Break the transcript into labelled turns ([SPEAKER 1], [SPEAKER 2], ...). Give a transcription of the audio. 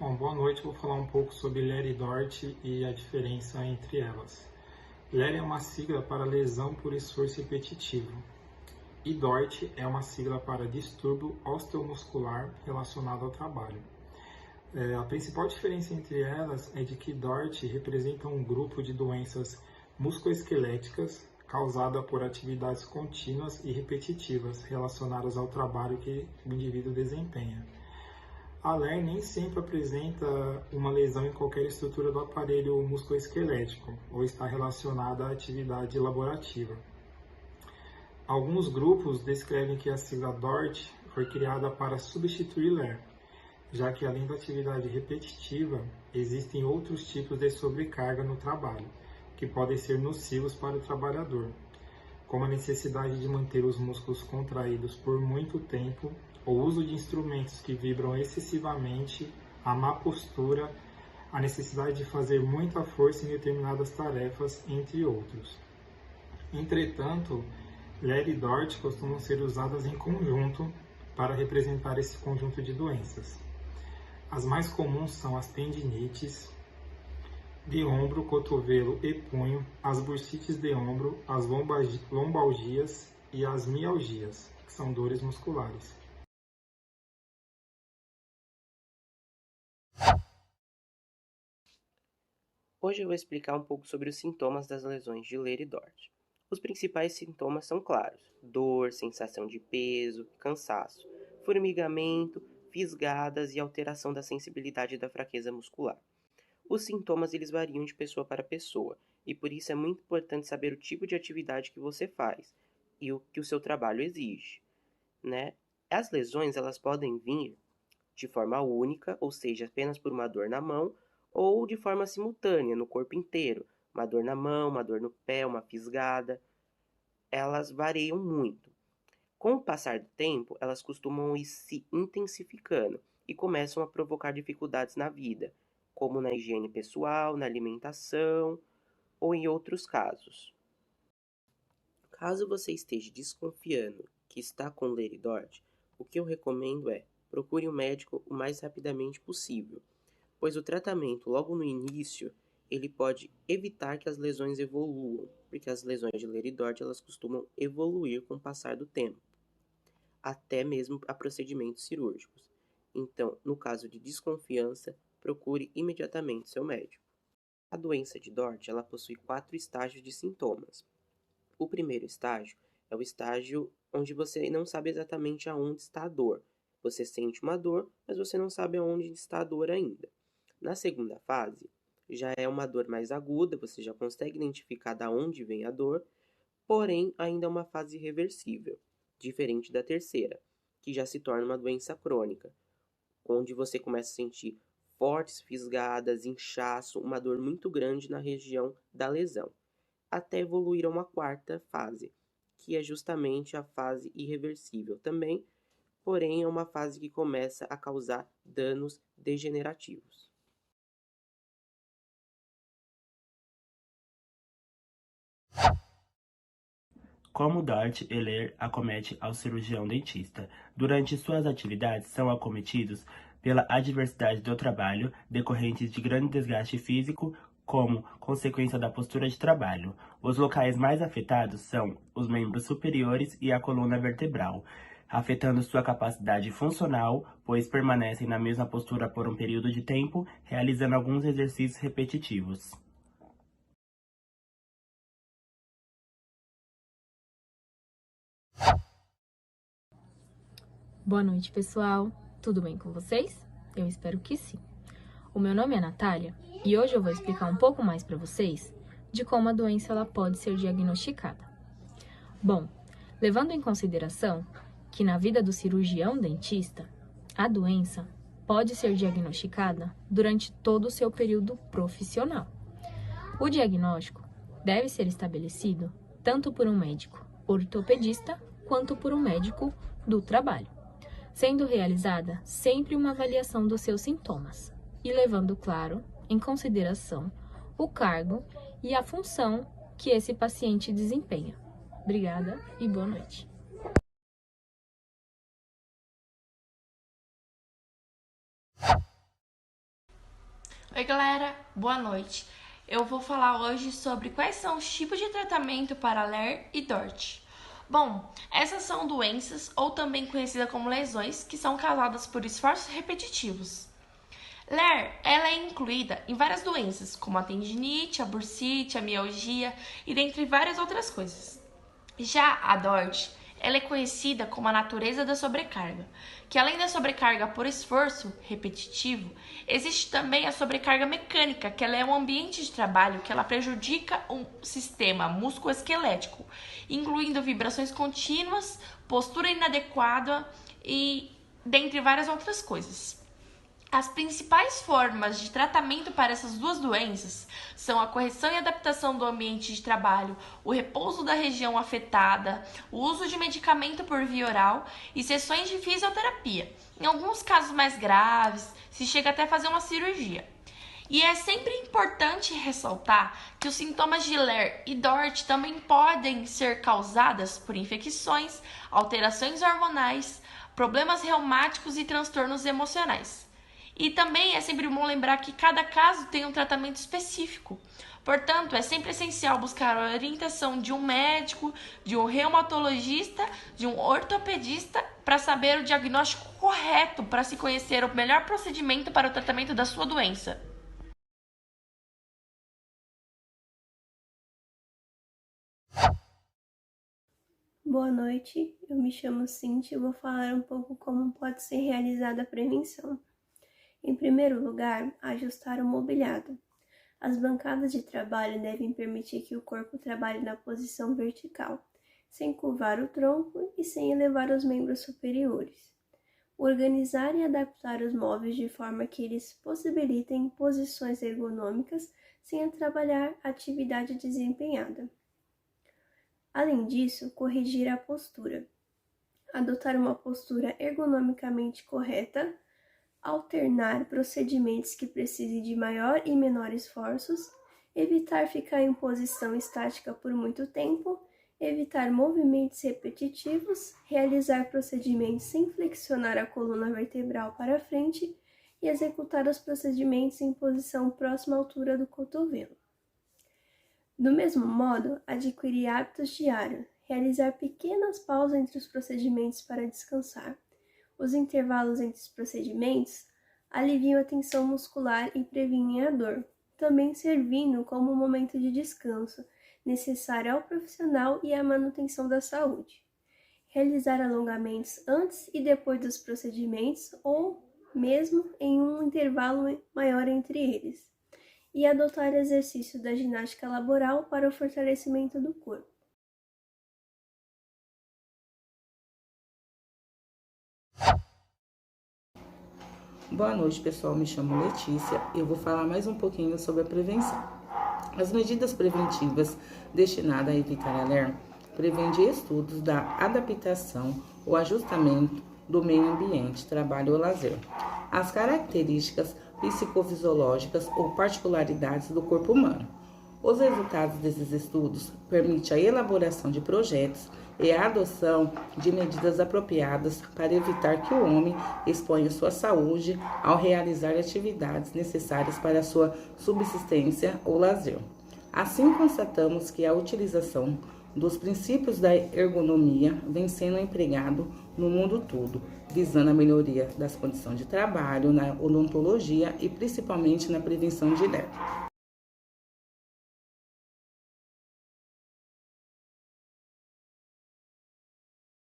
[SPEAKER 1] Bom, boa noite. Vou falar um pouco sobre LER e DORT e a diferença entre elas. LER é uma sigla para lesão por esforço repetitivo e DORT é uma sigla para distúrbio osteomuscular relacionado ao trabalho. A principal diferença entre elas é de que DORT representa um grupo de doenças musculoesqueléticas causada por atividades contínuas e repetitivas relacionadas ao trabalho que o indivíduo desempenha. A LER nem sempre apresenta uma lesão em qualquer estrutura do aparelho musculoesquelético ou está relacionada à atividade laborativa. Alguns grupos descrevem que a sigla DORT foi criada para substituir LER, já que além da atividade repetitiva, existem outros tipos de sobrecarga no trabalho, que podem ser nocivos para o trabalhador, como a necessidade de manter os músculos contraídos por muito tempo, o uso de instrumentos que vibram excessivamente, a má postura, a necessidade de fazer muita força em determinadas tarefas, entre outros. Entretanto, LER e DORT costumam ser usadas em conjunto para representar esse conjunto de doenças. As mais comuns são as tendinites de ombro, cotovelo e punho, as bursites de ombro, as lombalgias e as mialgias, que são dores musculares.
[SPEAKER 2] Hoje eu vou explicar um pouco sobre os sintomas das lesões de LER e DORT. Os principais sintomas são claros: dor, sensação de peso, cansaço, formigamento, fisgadas e alteração da sensibilidade da fraqueza muscular. Os sintomas eles variam de pessoa para pessoa e por isso é muito importante saber o tipo de atividade que você faz e o que o seu trabalho exige, né? As lesões elas podem vir de forma única, ou seja, apenas por uma dor na mão, ou de forma simultânea, no corpo inteiro, uma dor na mão, uma dor no pé, uma fisgada. Elas variam muito. Com o passar do tempo, elas costumam ir se intensificando e começam a provocar dificuldades na vida, como na higiene pessoal, na alimentação ou em outros casos. Caso você esteja desconfiando que está com LER e DORT, o que eu recomendo é procure um médico o mais rapidamente possível, pois o tratamento logo no início ele pode evitar que as lesões evoluam, porque as lesões de LER e DORT elas costumam evoluir com o passar do tempo, até mesmo a procedimentos cirúrgicos. Então, no caso de desconfiança, procure imediatamente seu médico. A doença de DORT ela possui 4 estágios de sintomas. O primeiro estágio é o estágio onde você não sabe exatamente aonde está a dor. Você sente uma dor, mas você não sabe aonde está a dor ainda. Na segunda fase, já é uma dor mais aguda, você já consegue identificar de onde vem a dor, porém ainda é uma fase reversível, diferente da terceira, que já se torna uma doença crônica, onde você começa a sentir fortes fisgadas, inchaço, uma dor muito grande na região da lesão, até evoluir a uma quarta fase, que é justamente a fase irreversível também, porém é uma fase que começa a causar danos degenerativos.
[SPEAKER 3] Como DORT e LER acomete ao cirurgião dentista. Durante suas atividades, são acometidos pela adversidade do trabalho, decorrentes de grande desgaste físico, como consequência da postura de trabalho. Os locais mais afetados são os membros superiores e a coluna vertebral, afetando sua capacidade funcional, pois permanecem na mesma postura por um período de tempo, realizando alguns exercícios repetitivos.
[SPEAKER 4] Boa noite, pessoal. Tudo bem com vocês? Eu espero que sim. O meu nome é Natália e hoje eu vou explicar um pouco mais para vocês de como a doença ela pode ser diagnosticada. Bom, levando em consideração que na vida do cirurgião dentista, a doença pode ser diagnosticada durante todo o seu período profissional. O diagnóstico deve ser estabelecido tanto por um médico ortopedista quanto por um médico do trabalho, sendo realizada sempre uma avaliação dos seus sintomas e levando, claro, em consideração o cargo e a função que esse paciente desempenha. Obrigada e boa noite.
[SPEAKER 5] Oi galera, boa noite. Eu vou falar hoje sobre quais são os tipos de tratamento para LER e DORT. Bom, essas são doenças, ou também conhecidas como lesões, que são causadas por esforços repetitivos. LER, ela é incluída em várias doenças, como a tendinite, a bursite, a mialgia e dentre várias outras coisas. Já a DORT, ela é conhecida como a natureza da sobrecarga, que além da sobrecarga por esforço repetitivo, existe também a sobrecarga mecânica, que ela é um ambiente de trabalho que ela prejudica o sistema musculoesquelético, incluindo vibrações contínuas, postura inadequada e dentre várias outras coisas. As principais formas de tratamento para essas duas doenças são a correção e adaptação do ambiente de trabalho, o repouso da região afetada, o uso de medicamento por via oral e sessões de fisioterapia. Em alguns casos mais graves, se chega até a fazer uma cirurgia. E é sempre importante ressaltar que os sintomas de LER e DORT também podem ser causados por infecções, alterações hormonais, problemas reumáticos e transtornos emocionais. E também é sempre bom lembrar que cada caso tem um tratamento específico. Portanto, é sempre essencial buscar a orientação de um médico, de um reumatologista, de um ortopedista para saber o diagnóstico correto para se conhecer o melhor procedimento para o tratamento da sua doença.
[SPEAKER 6] Boa noite, eu me chamo Cintia e vou falar um pouco como pode ser realizada a prevenção. Em primeiro lugar, ajustar o mobiliário. As bancadas de trabalho devem permitir que o corpo trabalhe na posição vertical, sem curvar o tronco e sem elevar os membros superiores. Organizar e adaptar os móveis de forma que eles possibilitem posições ergonômicas sem atrapalhar a atividade desempenhada. Além disso, corrigir a postura. Adotar uma postura ergonomicamente correta, alternar procedimentos que precisem de maior e menor esforços, evitar ficar em posição estática por muito tempo, evitar movimentos repetitivos, realizar procedimentos sem flexionar a coluna vertebral para frente e executar os procedimentos em posição próxima à altura do cotovelo. Do mesmo modo, adquirir hábitos diários, realizar pequenas pausas entre os procedimentos para descansar. Os intervalos entre os procedimentos aliviam a tensão muscular e previnem a dor, também servindo como um momento de descanso, necessário ao profissional e à manutenção da saúde. Realizar alongamentos antes e depois dos procedimentos ou mesmo em um intervalo maior entre eles. E adotar exercício da ginástica laboral para o fortalecimento do corpo.
[SPEAKER 7] Boa noite, pessoal. Me chamo Letícia e eu vou falar mais um pouquinho sobre a prevenção. As medidas preventivas destinadas a evitar a LER prevêm de estudos da adaptação ou ajustamento do meio ambiente, trabalho ou lazer, as características psicofisiológicas ou particularidades do corpo humano. Os resultados desses estudos permitem a elaboração de projetos e a adoção de medidas apropriadas para evitar que o homem exponha sua saúde ao realizar atividades necessárias para a sua subsistência ou lazer. Assim, constatamos que a utilização dos princípios da ergonomia vem sendo empregado no mundo todo, visando a melhoria das condições de trabalho, na odontologia e principalmente na prevenção de LER.